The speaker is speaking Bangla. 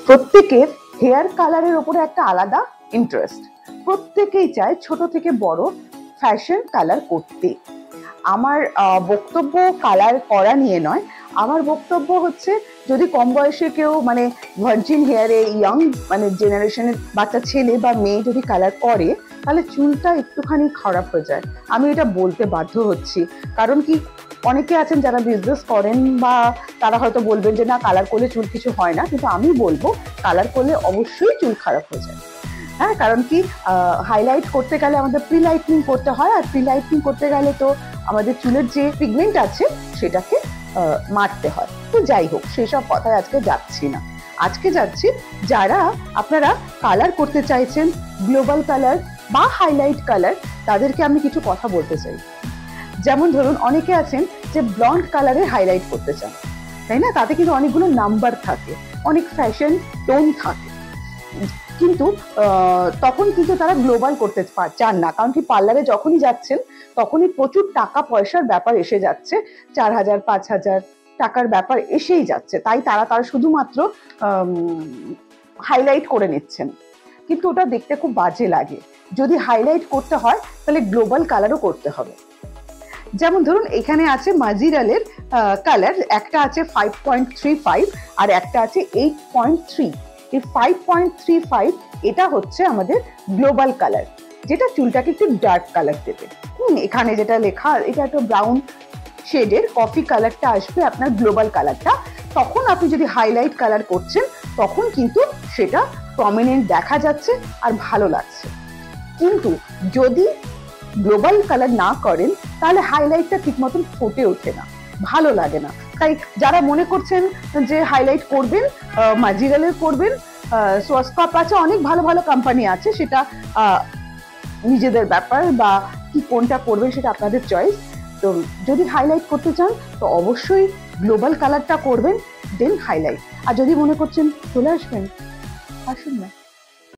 প্রত্যেকের হেয়ার কালারের উপরে একটা আলাদা ইন্টারেস্ট। প্রত্যেকেই চায় ছোট থেকে বড় ফ্যাশন কালার করতে। আমার বক্তব্য কালার করা নিয়ে নয়, আমার বক্তব্য হচ্ছে যদি কম বয়সে কেউ মানে ভার্জিন হেয়ারে ইয়ং মানে জেনারেশনের বাচ্চা ছেলে বা মেয়ে যদি কালার করে তাহলে চুলটা একটুখানি খারাপ হয়ে যায়। আমি এটা বলতে বাধ্য হচ্ছি, কারণ কি অনেকে আছেন যারা বিজনেস করেন বা তারা হয়তো বলবেন যে না কালার করলে চুল কিছু হয় না, কিন্তু আমি বলবো কালার করলে অবশ্যই চুল খারাপ হয়ে যায়। হ্যাঁ, কারণ কি হাইলাইট করতে গেলে আমাদের প্রি লাইটনিং করতে হয়, আর প্রি লাইটনিং করতে গেলে তো আমাদের চুলের যে পিগমেন্ট আছে সেটাকে মারতে হয়। তো যাই হোক, সেসব কথায় আজকে যাচ্ছি না। আজকে যাচ্ছি যারা আপনারা কালার করতে চাইছেন, গ্লোবাল কালার বা হাইলাইট কালার, তাদেরকে আমি কিছু কথা বলতে চাই। যেমন ধরুন অনেকে আছেন যে ব্লন্ড কালারে হাইলাইট করতে চান, তাই না? তাতে কিন্তু অনেকগুলো নাম্বার থাকে, অনেক ফ্যাশন টোন থাকে, কিন্তু তখন কিন্তু তারা গ্লোবাল করতে চান না। কারণ কি পার্লারে যখনই যাচ্ছেন তখনই প্রচুর টাকা পয়সার ব্যাপার এসে যাচ্ছে, 4,000 5,000 টাকার ব্যাপার এসেই যাচ্ছে। তাই তারা শুধুমাত্র হাইলাইট করে নিচ্ছেন, কিন্তু ওটা দেখতে খুব বাজে লাগে। যদি হাইলাইট করতে হয় তাহলে গ্লোবাল কালারও করতে হবে। যেমন ধরুন এখানে আছে মাজিরালের কালার, একটা আছে 5.35 আর একটা আছে 8.3। এই 5.35 এটা হচ্ছে আমাদের গ্লোবাল কালার, যেটা চুলটাকে একটু ডার্ক কালার দেবে। এখানে যেটা লেখা, এটা একটা ব্রাউন শেডের কফি কালারটা আসবে আপনার গ্লোবাল কালারটা। তখন আপনি যদি হাইলাইট কালার করছেন তখন কিন্তু সেটা প্রমিনেন্ট দেখা যাচ্ছে আর ভালো লাগছে। কিন্তু যদি গ্লোবাল কালার না করেন তাহলে হাইলাইটটা ঠিক মতন ফুটে ওঠে না, ভালো লাগে না। তাই যারা মনে করছেন যে হাইলাইট করবেন, মাজিরালের করবেন, সোয়াস্কাপ আছে, অনেক ভালো ভালো কোম্পানি আছে, সেটা নিজেদের ব্যাপার, বা কি কোনটা করবেন সেটা আপনাদের চয়েস। তো যদি হাইলাইট করতে চান তো অবশ্যই গ্লোবাল কালারটা করবেন, দেন হাইলাইট। আর যদি মনে করছেন চলে আসবেন, আসুন না।